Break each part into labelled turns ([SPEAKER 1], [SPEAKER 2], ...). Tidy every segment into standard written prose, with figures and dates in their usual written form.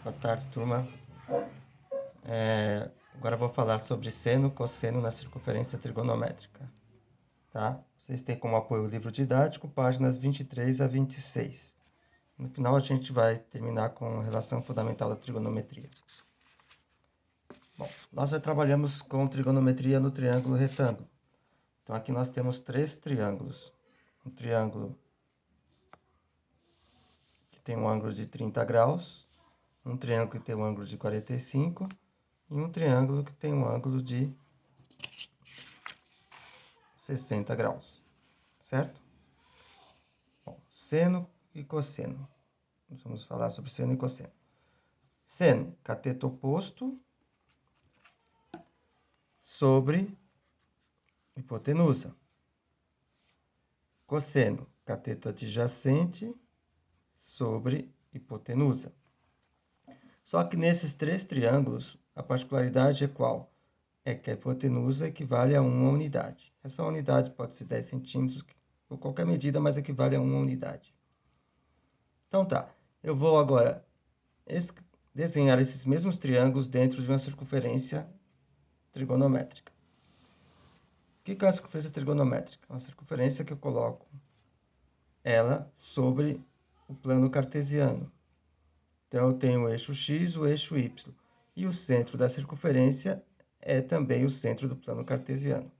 [SPEAKER 1] Boa tarde, turma. Agora eu vou falar sobre seno, cosseno na circunferência trigonométrica. Tá? Vocês têm como apoio o livro didático, páginas 23 a 26. No final a gente vai terminar com relação fundamental da trigonometria. Bom, nós já trabalhamos com trigonometria no triângulo retângulo. Então aqui nós temos 3 triângulos. Um triângulo que tem um ângulo de 30 graus, um triângulo que tem um ângulo de 45 e um triângulo que tem um ângulo de 60 graus, certo? Bom, seno e cosseno. Nós vamos falar sobre seno e cosseno. Seno, cateto oposto sobre hipotenusa. Cosseno, cateto adjacente sobre hipotenusa. Só que nesses 3 triângulos, a particularidade é qual? É que a hipotenusa equivale a uma unidade. Essa unidade pode ser 10 centímetros ou qualquer medida, mas equivale a uma unidade. Então tá, eu vou agora desenhar esses mesmos triângulos dentro de uma circunferência trigonométrica. O que é uma circunferência trigonométrica? É uma circunferência que eu coloco ela sobre o plano cartesiano. Então, eu tenho o eixo x, o eixo y. E o centro da circunferência é também o centro do plano cartesiano.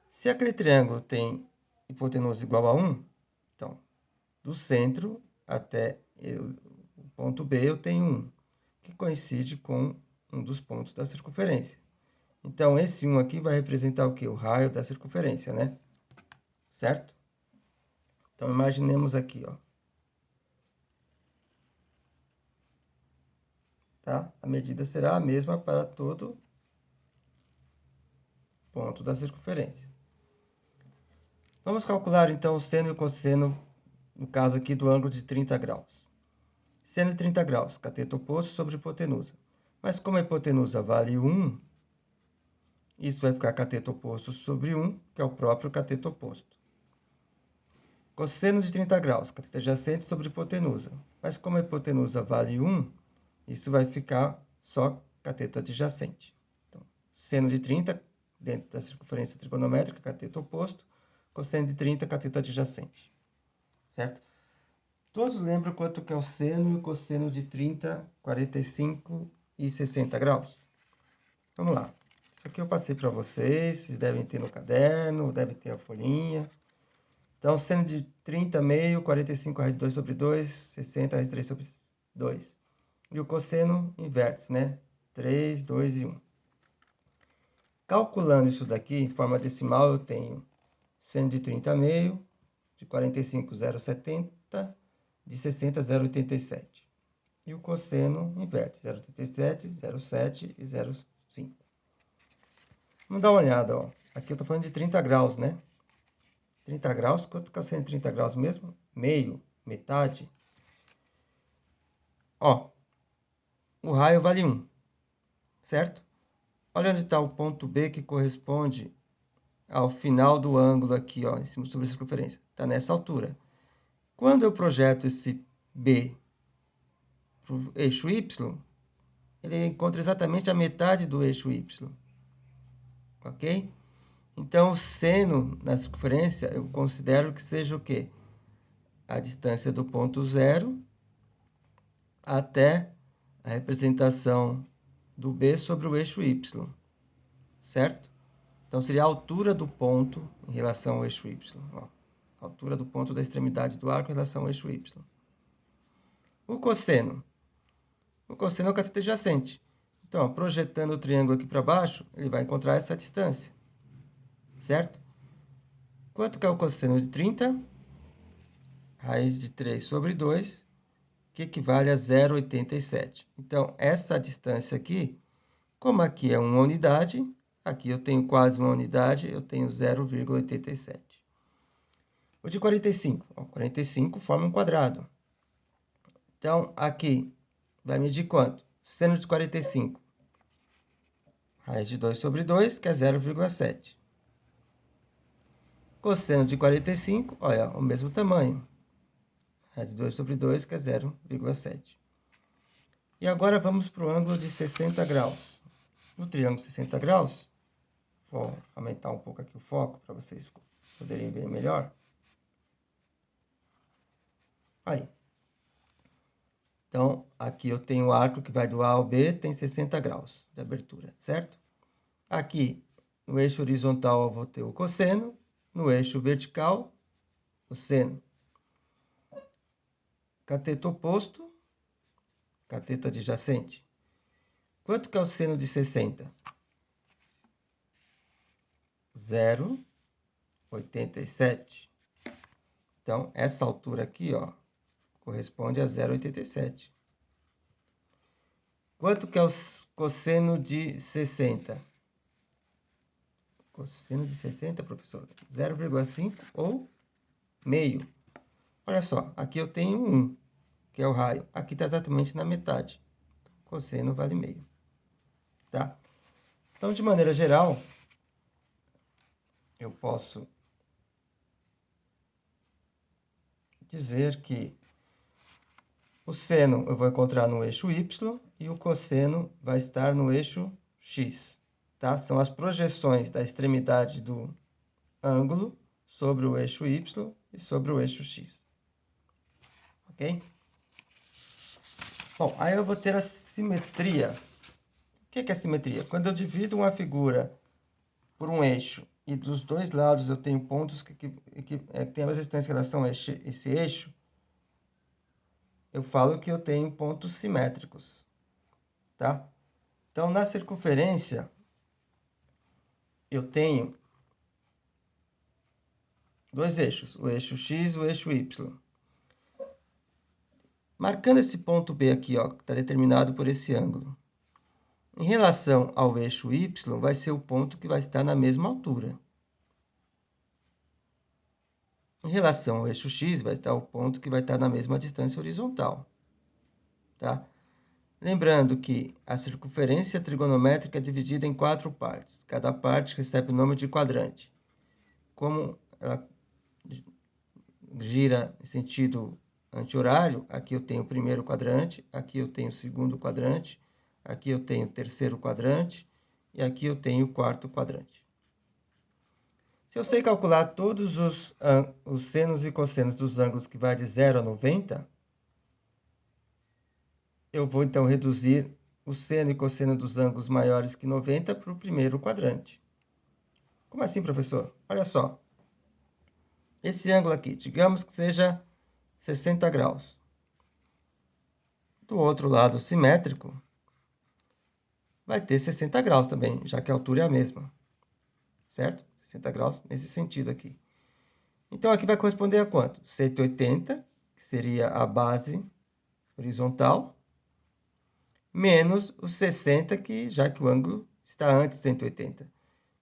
[SPEAKER 1] Se aquele triângulo tem hipotenusa igual a 1, então, do centro até o ponto B eu tenho 1, que coincide com um dos pontos da circunferência. Então, esse 1 aqui vai representar o quê? O raio da circunferência, né? Certo? Então, imaginemos aqui, ó. Tá? A medida será a mesma para todo ponto da circunferência. Vamos calcular, então, o seno e o cosseno, no caso aqui do ângulo de 30 graus. Seno de 30 graus, cateto oposto sobre hipotenusa. Mas como a hipotenusa vale 1, isso vai ficar cateto oposto sobre 1, que é o próprio cateto oposto. Cosseno de 30 graus, cateto adjacente sobre hipotenusa. Mas como a hipotenusa vale 1, isso vai ficar só cateto adjacente. Então, seno de 30, dentro da circunferência trigonométrica, cateto oposto. Cosseno de 30, cateto adjacente. Certo? Todos lembram quanto que é o seno e o cosseno de 30, 45 e 60 graus? Vamos lá. Isso aqui eu passei para vocês, vocês devem ter no caderno, devem ter a folhinha. Então, seno de 30, meio, 45 raiz de 2 sobre 2, 60 raiz de 3 sobre 2. E o cosseno inverte, né? 3, 2 e 1. Calculando isso daqui em forma decimal, eu tenho seno de 30 meio, de 45, 0,70, de 60, 0,87. E o cosseno inverte, 0,87, 0,7 e 0,5. Vamos dar uma olhada, ó. Aqui eu estou falando de 30 graus, né? 30 graus, quanto que é o seno de 30 graus mesmo? Meio, metade. Ó, o raio vale 1, certo? Olha onde está o ponto B que corresponde ao final do ângulo aqui, ó, em cima sobre a circunferência. Está nessa altura. Quando eu projeto esse B para o eixo Y, ele encontra exatamente a metade do eixo Y. Ok? Então, o seno na circunferência, eu considero que seja o quê? A distância do ponto zero até a representação do B sobre o eixo Y. Certo? Então, seria a altura do ponto em relação ao eixo Y. Ó, a altura do ponto da extremidade do arco em relação ao eixo Y. O cosseno. O cosseno é o cateto adjacente. Então, ó, projetando o triângulo aqui para baixo, ele vai encontrar essa distância. Certo? Quanto que é o cosseno de 30? Raiz de 3 sobre 2, que equivale a 0,87. Então, essa distância aqui, como aqui é uma unidade, aqui eu tenho quase uma unidade, eu tenho 0,87. O de 45, ó, 45 forma um quadrado. Então, aqui vai medir quanto? Seno de 45. Raiz de 2 sobre 2, que é 0,7. Cosseno de 45, olha, o mesmo tamanho. Raiz de 2 sobre 2, que é 0,7. E agora vamos para o ângulo de 60 graus. No triângulo 60 graus, vou aumentar um pouco aqui o foco para vocês poderem ver melhor. Aí. Então, aqui eu tenho o arco que vai do A ao B, tem 60 graus de abertura, certo? Aqui, no eixo horizontal, eu vou ter o cosseno. No eixo vertical, o seno. Cateto oposto, cateto adjacente. Quanto que é o seno de 60? 0,87. Então, essa altura aqui, ó, corresponde a 0,87. Quanto que é o cosseno de 60? Cosseno de 60, professor? 0,5 ou meio. Olha só, aqui eu tenho 1, que é o raio. Aqui está exatamente na metade. Cosseno vale meio. Tá? Então, de maneira geral, eu posso dizer que o seno eu vou encontrar no eixo Y e o cosseno vai estar no eixo X. Tá? São as projeções da extremidade do ângulo sobre o eixo Y e sobre o eixo X. Ok? Bom, aí eu vou ter a simetria. O que é simetria? Quando eu divido uma figura por um eixo e dos dois lados eu tenho pontos que têm a mesma distância em relação a esse eixo, eu falo que eu tenho pontos simétricos, tá? Então, na circunferência, eu tenho dois eixos, o eixo X e o eixo Y. Marcando esse ponto B aqui, ó, que está determinado por esse ângulo. Em relação ao eixo Y, vai ser o ponto que vai estar na mesma altura. Em relação ao eixo X, vai estar o ponto que vai estar na mesma distância horizontal. Tá? Lembrando que a circunferência trigonométrica é dividida em 4 partes. Cada parte recebe o nome de quadrante. Como ela gira em sentido anti-horário, aqui eu tenho o primeiro quadrante, aqui eu tenho o segundo quadrante, aqui eu tenho o terceiro quadrante e aqui eu tenho o quarto quadrante. Se eu sei calcular todos os senos e cossenos dos ângulos que vai de 0 a 90, eu vou então reduzir o seno e cosseno dos ângulos maiores que 90 para o primeiro quadrante. Como assim, professor? Olha só. Esse ângulo aqui, digamos que seja 60 graus. Do outro lado simétrico, vai ter 60 graus também, já que a altura é a mesma. Certo? 60 graus nesse sentido aqui. Então, aqui vai corresponder a quanto? 180, que seria a base horizontal, menos os 60, já que o ângulo está antes de 180.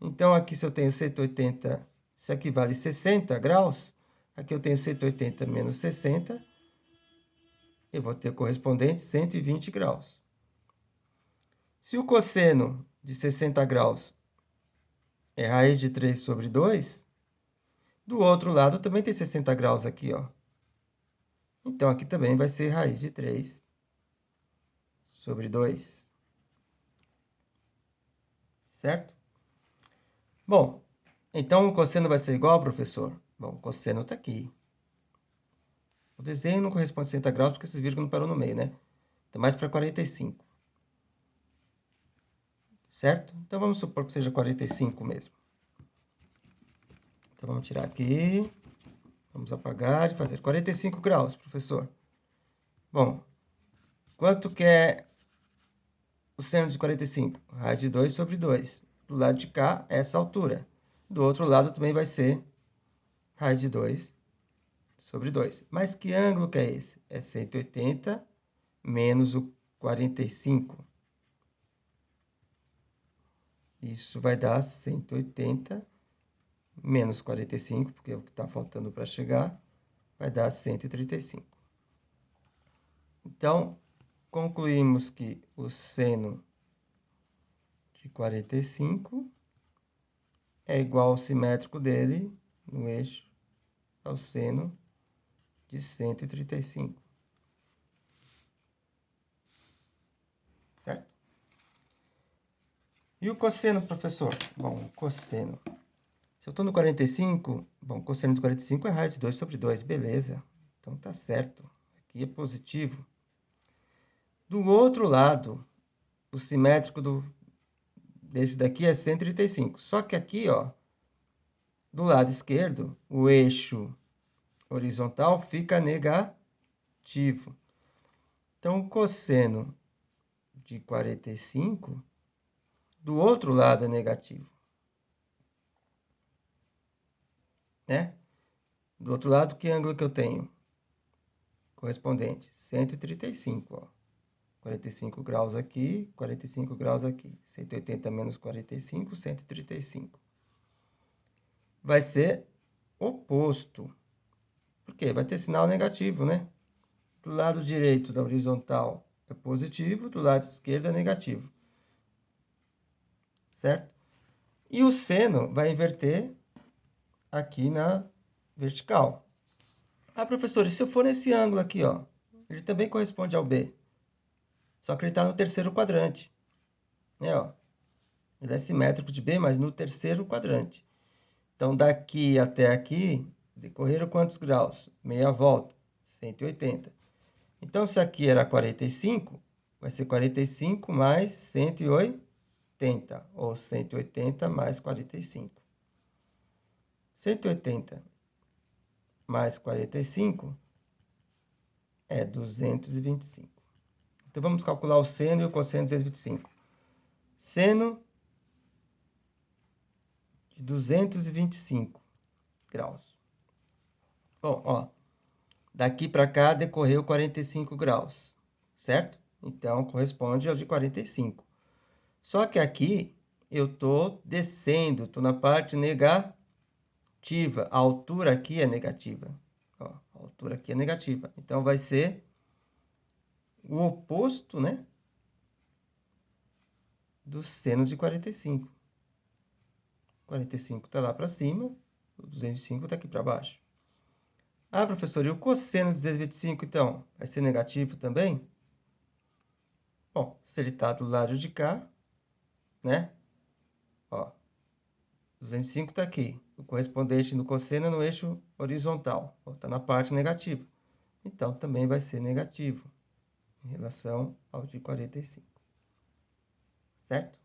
[SPEAKER 1] Então, aqui se eu tenho 180, isso aqui vale 60 graus, aqui eu tenho 180 menos 60, eu vou ter correspondente 120 graus. Se o cosseno de 60 graus é raiz de 3 sobre 2, do outro lado também tem 60 graus aqui, ó. Então, aqui também vai ser raiz de 3 sobre 2. Certo? Bom, então o cosseno vai ser igual, professor? Bom, o cosseno está aqui. O desenho não corresponde a 60 graus porque vocês viram que não parou no meio, né? Então, mais para 45. Certo? Então, vamos supor que seja 45 mesmo. Então, vamos tirar aqui. Vamos apagar e fazer 45 graus, professor. Bom, quanto que é o seno de 45? Raiz de 2 sobre 2. Do lado de cá, essa altura. Do outro lado também vai ser raiz de 2 sobre 2. Mas que ângulo que é esse? É 180 menos o 45. Isso vai dar 180 menos 45, porque é o que está faltando para chegar, vai dar 135. Então, concluímos que o seno de 45 é igual ao simétrico dele, no eixo, ao seno de 135. E o cosseno, professor? Bom, o cosseno. Se eu estou no 45, bom, o cosseno de 45 é raiz de 2 sobre 2, beleza. Então tá certo. Aqui é positivo. Do outro lado, o simétrico desse daqui é 135. Só que aqui, ó, do lado esquerdo, o eixo horizontal fica negativo. Então, o cosseno de 45, do outro lado é negativo. Né? Do outro lado, que ângulo que eu tenho? Correspondente, 135, ó. 45 graus aqui, 45 graus aqui. 180 menos 45, 135. Vai ser oposto. Por quê? Vai ter sinal negativo, né? Do lado direito da horizontal é positivo, do lado esquerdo é negativo. Certo? E o seno vai inverter aqui na vertical. Ah, professor, e se eu for nesse ângulo aqui, ó? Ele também corresponde ao B. Só que ele está no terceiro quadrante. Né, ó? Ele é simétrico de B, mas no terceiro quadrante. Então, daqui até aqui, decorreram quantos graus? Meia volta, 180. Então, se aqui era 45, vai ser 45 mais 180, ou 180 mais 45. 180 mais 45 é 225. Então, vamos calcular o seno e o cosseno de 225. Seno de 225 graus. Bom, ó, daqui para cá decorreu 45 graus, certo? Então, corresponde ao de 45. Só que aqui eu estou descendo, estou na parte negativa. A altura aqui é negativa. Ó, a altura aqui é negativa. Então, vai ser o oposto, né, do seno de 45. 45 está lá para cima, o 205 está aqui para baixo. Ah, professor, e o cosseno de 225, então? Vai ser negativo também? Bom, se ele está do lado de cá, né? Ó, 205 está aqui. O correspondente do cosseno é no eixo horizontal. Está na parte negativa. Então, também vai ser negativo em relação ao de 45. Certo?